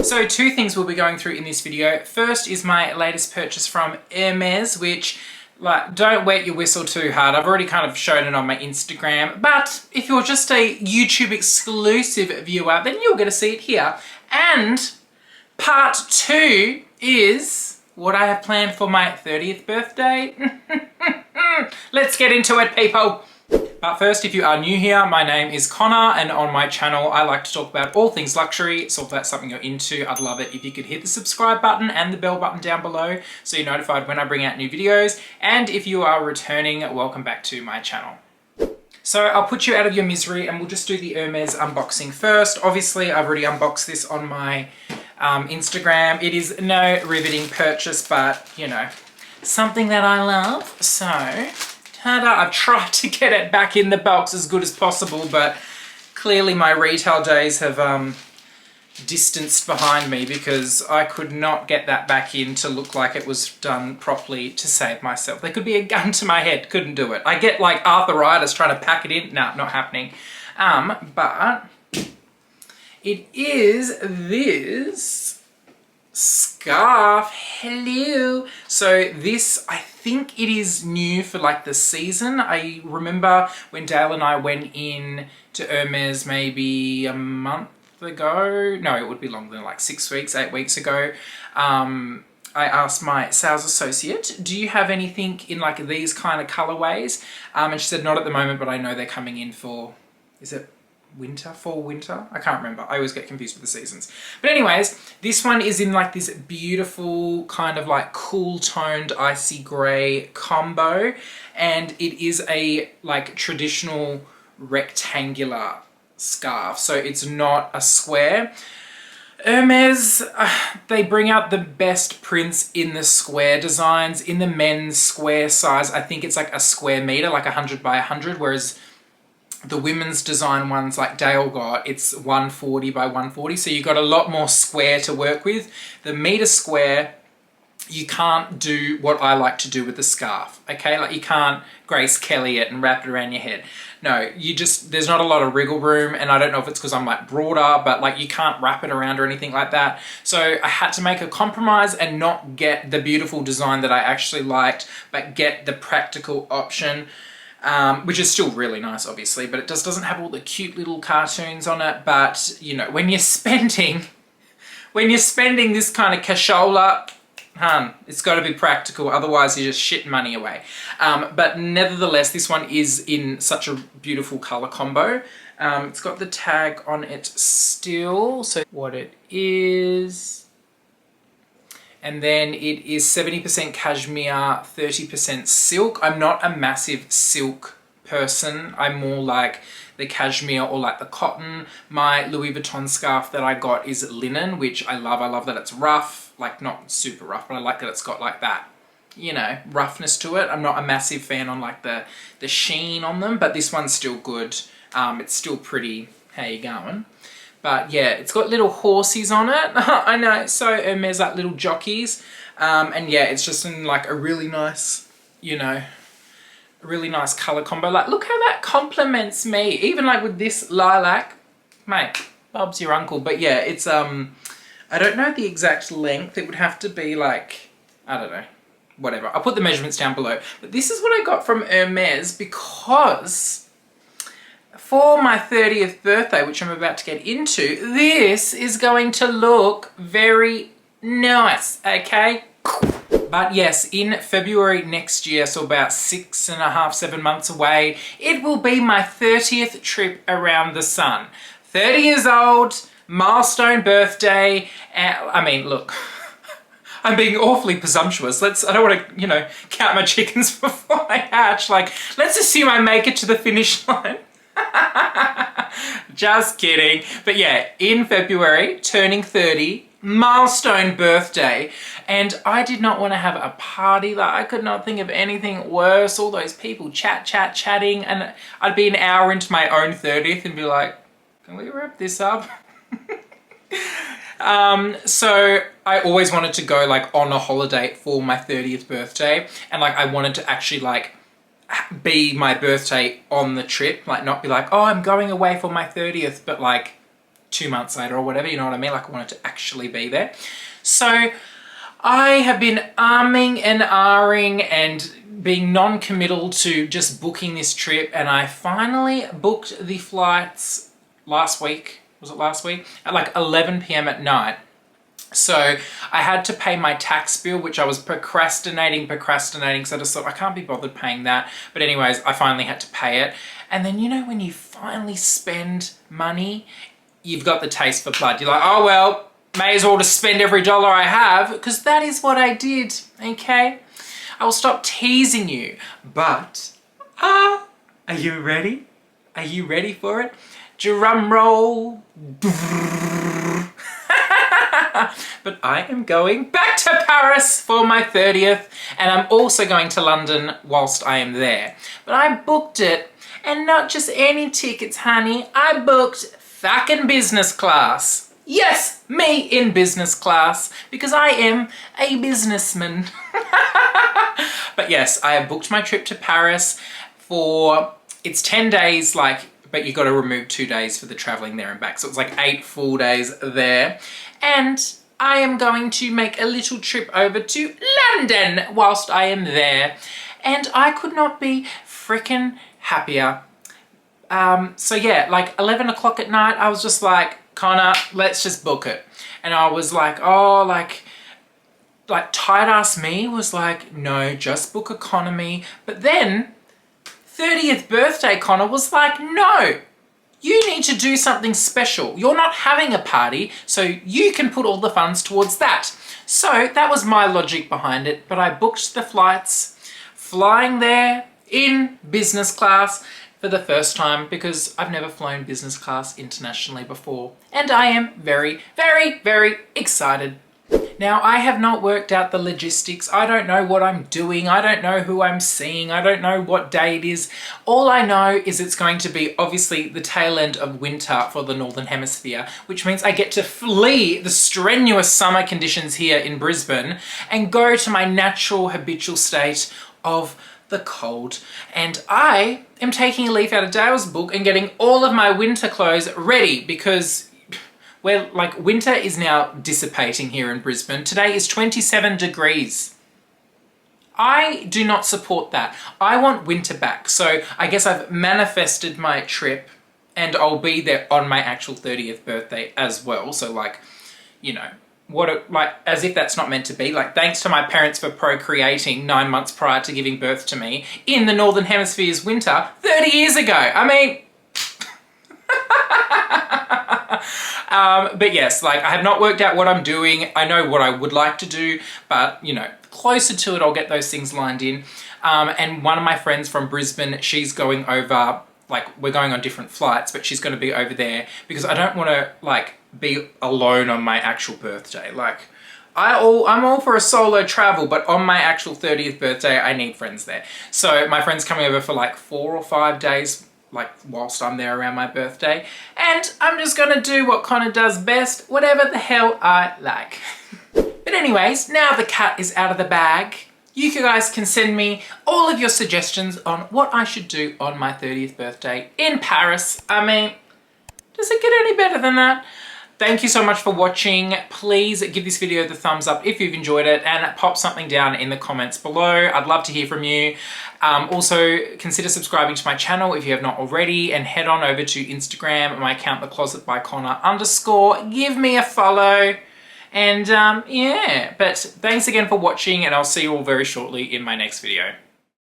So two things we'll be going through in this video. First is my latest purchase from Hermes, which, like, don't wet your whistle too hard. I've already kind of shown it on my Instagram, but if you're just a YouTube exclusive viewer, then you'll get to see it here. And part two is what I have planned for my 30th birthday. Let's get into it, people. But first, if you are new here, my name is Connor, and on my channel I like to talk about all things luxury. So if that's something you're into, I'd love it if you could hit the subscribe button and the bell button down below so you're notified when I bring out new videos. And if you are returning, welcome back to my channel. So I'll put you out of your misery and we'll just do the Hermes unboxing first. Obviously, I've already unboxed this on my Instagram. It is no riveting purchase, but you know, something that I love. So, ta-da! I've tried to get it back in the box as good as possible, but clearly my retail days have distanced behind me because I could not get that back in to look like it was done properly to save myself. There could be a gun to my head, couldn't do it. I get like arthritis trying to pack it in. Nah, not happening. But it is this scarf. Hello. So this, I think it is new for like the season. I remember when Dale and I went in to Hermes maybe a month ago. No, it would be longer than like 6 weeks, 8 weeks ago. I asked my sales associate, do you have anything in like these kind of colorways? And she said, not at the moment, but I know they're coming in for, is it winter, fall, winter? I can't remember. I always get confused with the seasons. But anyways, this one is in like this beautiful kind of like cool toned icy gray combo. And it is a like traditional rectangular scarf. So it's not a square. Hermes, they bring out the best prints in the square designs. In the men's square size, I think it's like a square meter, like 100 by 100, whereas the women's design ones like Dale got, it's 140 by 140. So you've got a lot more square to work with. The meter square, you can't do what I like to do with the scarf, okay? Like you can't Grace Kelly it and wrap it around your head. No, you just, there's not a lot of wriggle room, and I don't know if it's because I'm like broader, but like you can't wrap it around or anything like that. So I had to make a compromise and not get the beautiful design that I actually liked, but get the practical option. Which is still really nice, obviously, but it just doesn't have all the cute little cartoons on it. But, you know, when you're spending this kind of cashola, it's got to be practical, otherwise you're just shitting money away. But nevertheless, this one is in such a beautiful color combo. It's got the tag on it still, so what it is. And then it is 70% cashmere, 30% silk. I'm not a massive silk person. I'm more like the cashmere or like the cotton. My Louis Vuitton scarf that I got is linen, which I love. I love that it's rough, like not super rough, but I like that it's got like that, you know, roughness to it. I'm not a massive fan on like the sheen on them, but this one's still good. It's still pretty. How you going? But yeah, it's got little horsies on it. I know, so Hermes like little jockeys. And yeah, it's just in like a really nice, you know, a really nice color combo. Like, look how that complements me. Even like with this lilac, mate, Bob's your uncle. But yeah, it's, I don't know the exact length. It would have to be like, I don't know, whatever. I'll put the measurements down below. But this is what I got from Hermes because for my 30th birthday, which I'm about to get into, this is going to look very nice, okay? But yes, in February next year, so about 6.5, 7 months away, it will be my 30th trip around the sun. 30 years old, milestone birthday, and, I mean, look, I'm being awfully presumptuous. I don't want to, you know, count my chickens before I hatch. Like, let's assume I make it to the finish line. Just kidding. But yeah, in February, turning 30, milestone birthday, and I did not want to have a party. Like, I could not think of anything worse. All those people chatting, and I'd be an hour into my own 30th and be like, can we wrap this up? So I always wanted to go like on a holiday for my 30th birthday, and like I wanted to actually like be my birthday on the trip, like not be like, oh, I'm going away for my 30th, but like 2 months later or whatever, you know what I mean? Like I wanted to actually be there. So I have been arming and ahhing and being non-committal to just booking this trip, and I finally booked the flights last week. Was it last week? At like 11 p.m. at night. So I had to pay my tax bill, which I was procrastinating, so I just thought I can't be bothered paying that. But anyways, I finally had to pay it. And then, you know, when you finally spend money, you've got the taste for blood. You're like, oh, well, may as well just spend every dollar I have, because that is what I did, okay? I will stop teasing you. But, are you ready? Are you ready for it? Drum roll. But I am going back to Paris for my 30th, and I'm also going to London whilst I am there. But I booked it, and not just any tickets, honey. I booked fucking business class. Yes, me in business class, because I am a businessman. But yes, I have booked my trip to Paris for, it's 10 days, like, but you got to remove 2 days for the traveling there and back. So it's like 8 full days there. And I am going to make a little trip over to London whilst I am there. And I could not be freaking happier. So yeah, like 11 o'clock at night, I was just like, Connor, let's just book it. And I was like, oh, like tight ass me was like, no, just book economy. But then 30th birthday Connor was like, no, you need to do something special. You're not having a party, so you can put all the funds towards that. So that was my logic behind it, but I booked the flights, flying there in business class for the first time, because I've never flown business class internationally before, and I am very, very, very excited. Now, I have not worked out the logistics. I don't know what I'm doing. I don't know who I'm seeing. I don't know what day it is. All I know is it's going to be obviously the tail end of winter for the Northern Hemisphere, which means I get to flee the strenuous summer conditions here in Brisbane and go to my natural habitual state of the cold. And I am taking a leaf out of Dale's book and getting all of my winter clothes ready, because well, like, winter is now dissipating here in Brisbane. Today is 27 degrees. I do not support that. I want winter back. So I guess I've manifested my trip, and I'll be there on my actual 30th birthday as well. So like, you know, like, as if that's not meant to be. Like, thanks to my parents for procreating 9 months prior to giving birth to me in the Northern Hemisphere's winter 30 years ago. I mean, but yes, like, I have not worked out what I'm doing. I know what I would like to do, but, you know, closer to it, I'll get those things lined in. And one of my friends from Brisbane, she's going over, like, we're going on different flights, but she's going to be over there because I don't want to, like, be alone on my actual birthday. Like, I'm all for a solo travel, but on my actual 30th birthday, I need friends there. So my friend's coming over for like 4 or 5 days, like, whilst I'm there around my birthday, and I'm just gonna do what Connor does best, whatever the hell I like. But anyways, now the cat is out of the bag, you guys can send me all of your suggestions on what I should do on my 30th birthday in Paris. I mean, does it get any better than that? Thank you so much for watching. Please give this video the thumbs up if you've enjoyed it, and pop something down in the comments below. I'd love to hear from you. Also, consider subscribing to my channel if you have not already, and head on over to Instagram, my account, theclosetbyconnor_. Give me a follow. And yeah, but thanks again for watching, and I'll see you all very shortly in my next video.